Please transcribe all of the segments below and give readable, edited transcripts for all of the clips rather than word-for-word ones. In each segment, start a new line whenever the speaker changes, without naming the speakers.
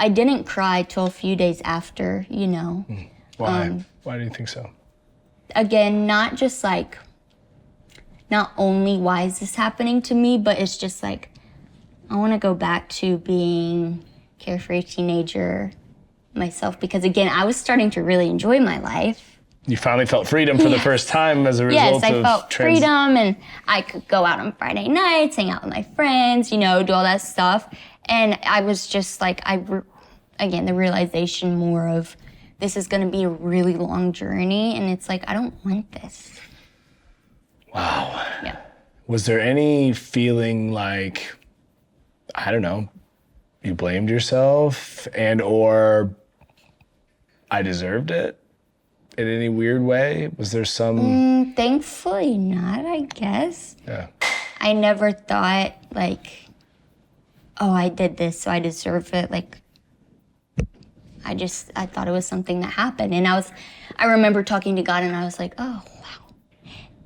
I didn't cry till a few days after, you know.
Why? Why do you think so?
Again, not just like, not only why is this happening to me, but it's just like, I want to go back to being carefree teenager myself, because again, I was starting to really enjoy my life.
You finally felt freedom for the first time as a result of...
Yes, I felt freedom, and I could go out on Friday nights, hang out with my friends, you know, do all that stuff. And I was just like, again, the realization more of this is going to be a really long journey, and it's like, I don't want this.
Wow.
Yeah.
Was there any feeling like, I don't know, you blamed yourself and or I deserved it in any weird way? Was there some...
Thankfully not, I guess.
Yeah.
I never thought like, oh, I did this, so I deserve it. Like, I thought it was something that happened. And I remember talking to God, and I was like, oh, wow,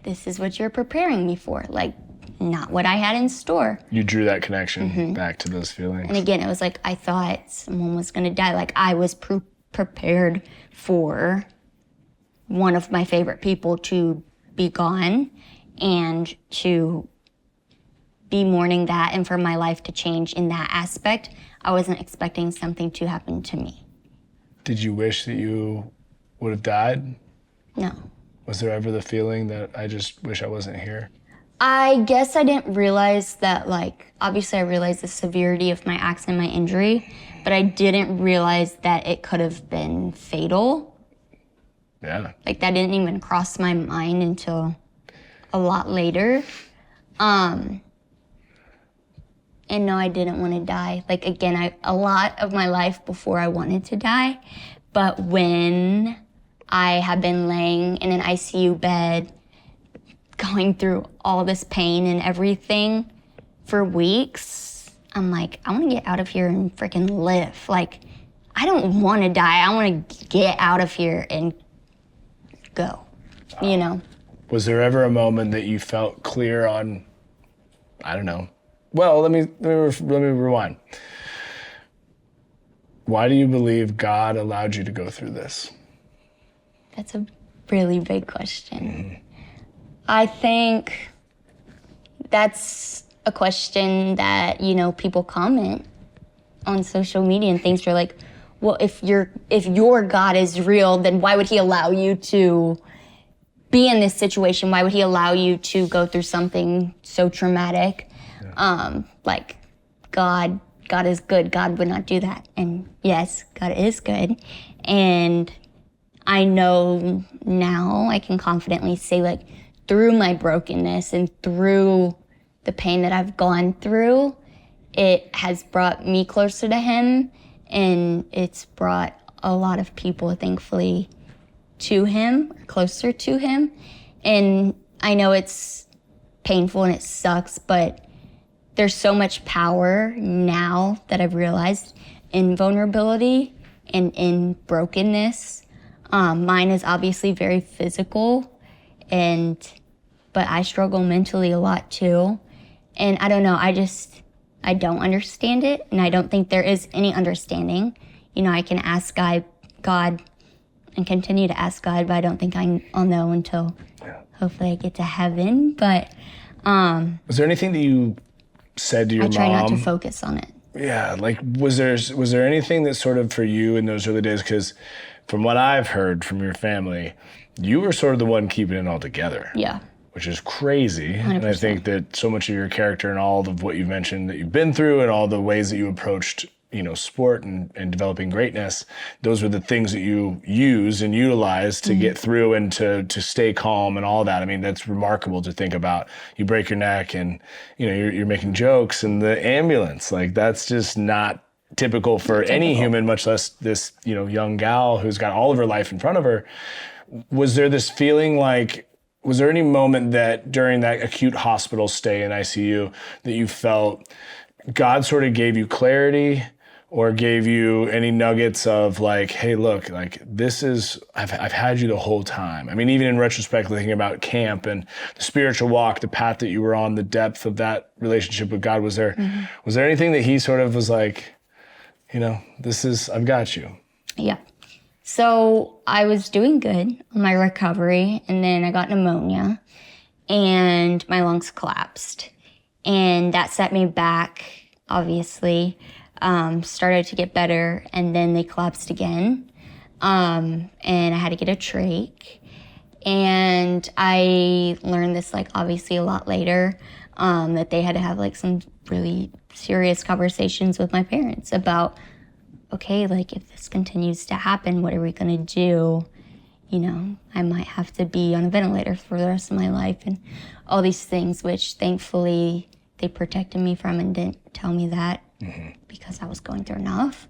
this is what you're preparing me for. Like, not what I had in store.
You drew that connection back to those feelings.
And again, it was like, I thought someone was gonna die. Like, I was prepared for one of my favorite people to be gone and to be mourning that, and for my life to change in that aspect. I wasn't expecting something to happen to me.
Did you wish that you would have died?
No.
Was there ever the feeling that I just wish I wasn't here?
I guess I didn't realize that, like, obviously I realized the severity of my accident, my injury, but I didn't realize that it could have been fatal.
Yeah.
Like, that didn't even cross my mind until a lot later. And no, I didn't want to die. Like, again, a lot of my life before I wanted to die, but when I had been laying in an ICU bed, going through all this pain and everything for weeks, I'm like, I want to get out of here and freaking live. Like, I don't want to die. I want to get out of here and go, you know?
Was there ever a moment that you felt clear on, I don't know. Well, let me rewind. Why do you believe God allowed you to go through this?
That's a really big question. I think that's a question that, you know, people comment on social media and things. Are like, well, if your God is real, then why would he allow you to be in this situation? Why would he allow you to go through something so traumatic? Yeah. Like, God is good. God would not do that. And yes, God is good. And I know now I can confidently say, like, through my brokenness and through the pain that I've gone through, it has brought me closer to him, and it's brought a lot of people, thankfully, to him, closer to him. And I know it's painful and it sucks, but there's so much power now that I've realized in vulnerability and in brokenness. Mine is obviously very physical, but I struggle mentally a lot too. And I don't know, I don't understand it, and I don't think there is any understanding. You know, I can ask God and continue to ask God, but I don't think I'll know until hopefully I get to heaven. But
was there anything that you said to your mom?
I try not to focus on it.
Yeah, like was there anything that sort of for you in those early days, because from what I've heard from your family, you were sort of the one keeping it all together.
Yeah.
Which is crazy.
100%.
And I think that so much of your character and all of what you've mentioned that you've been through and all the ways that you approached, you know, sport and developing greatness, those were the things that you use and utilize to get through and to stay calm and all that. I mean, that's remarkable to think about. You break your neck and, you know, you're making jokes in the ambulance. Like, that's just not typical for any human, much less this, you know, young gal who's got all of her life in front of her. Was there this feeling like, was there any moment that during that acute hospital stay in ICU that you felt God sort of gave you clarity or gave you any nuggets of like, hey, look, like this is, I've had you the whole time. I mean, even in retrospect, thinking about camp and the spiritual walk, the path that you were on, the depth of that relationship with God, was there anything that he sort of was like, I've got you.
Yeah. So I was doing good on my recovery, and then I got pneumonia, and my lungs collapsed. And that set me back, obviously. Started to get better, and then they collapsed again. And I had to get a trach. And I learned this, like, obviously a lot later, that they had to have, like, some really serious conversations with my parents about, okay, like, if this continues to happen, what are we gonna do? I might have to be on a ventilator for the rest of my life and all these things, which thankfully they protected me from and didn't tell me that because I was going through enough.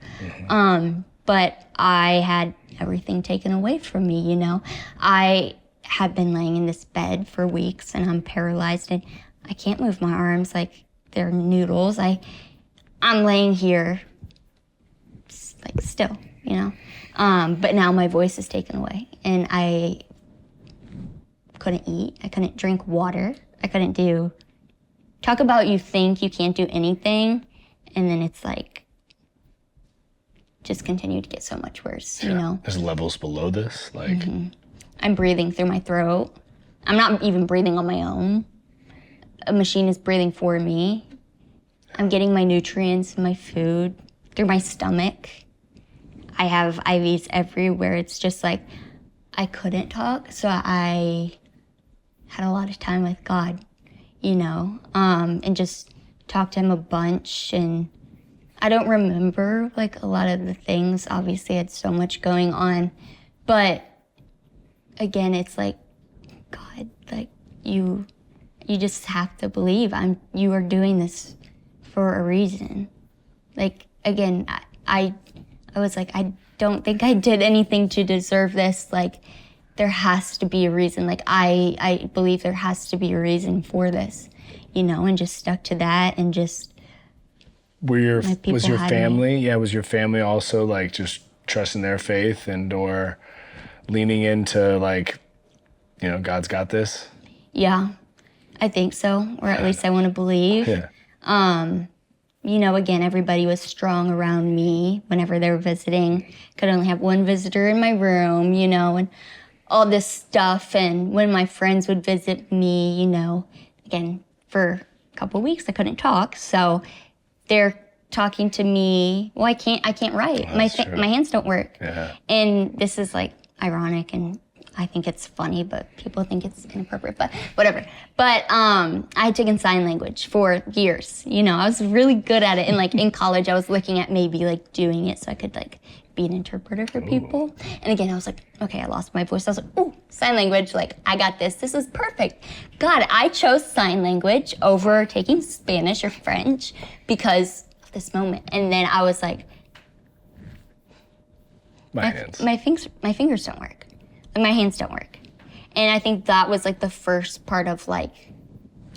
But I had everything taken away from me, I have been laying in this bed for weeks and I'm paralyzed and I can't move my arms like they're noodles. I'm laying here like still, but now my voice is taken away and I couldn't eat. I couldn't drink water. I couldn't talk about you think you can't do anything. And then it's like, just continued to get so much worse,
There's levels below this, like.
I'm breathing through my throat. I'm not even breathing on my own. A machine is breathing for me. I'm getting my nutrients and my food through my stomach. I have IVs everywhere. It's just like, I couldn't talk, so I had a lot of time with God, and just talked to him a bunch. And I don't remember, like, a lot of the things. Obviously, I had so much going on. But, again, it's like, God, like, you just have to believe you are doing this for a reason. Like, again, I was like, I don't think I did anything to deserve this. Like, there has to be a reason. Like, I believe there has to be a reason for this, and just stuck to that and just.
Was your family also like just trusting their faith and or leaning into like, God's got this?
Yeah, I think so, or at least I want to believe.
Yeah.
Again, everybody was strong around me whenever they were visiting. Could only have one visitor in my room, and all this stuff. And when my friends would visit me, again, for a couple of weeks, I couldn't talk. So they're talking to me. Well, I can't write.
Oh,
my hands don't work.
Yeah.
And this is like ironic and I think it's funny, but people think it's inappropriate, but whatever. But I had taken sign language for years. I was really good at it. And like in college, I was looking at maybe like doing it so I could like be an interpreter for people. And again, I was like, okay, I lost my voice. I was like, ooh, sign language. Like, I got this. This is perfect. God, I chose sign language over taking Spanish or French because of this moment. And then I was like, my fingers don't work. My hands don't work. And I think that was like the first part of like,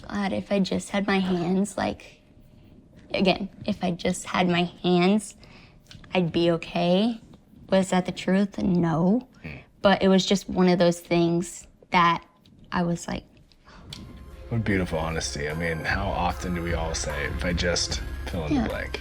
God, if I just had my hands, like, again, if I just had my hands, I'd be okay. Was that the truth? No. But it was just one of those things that I was like.
What beautiful honesty. I mean, how often do we all say, if I just fill in the blank?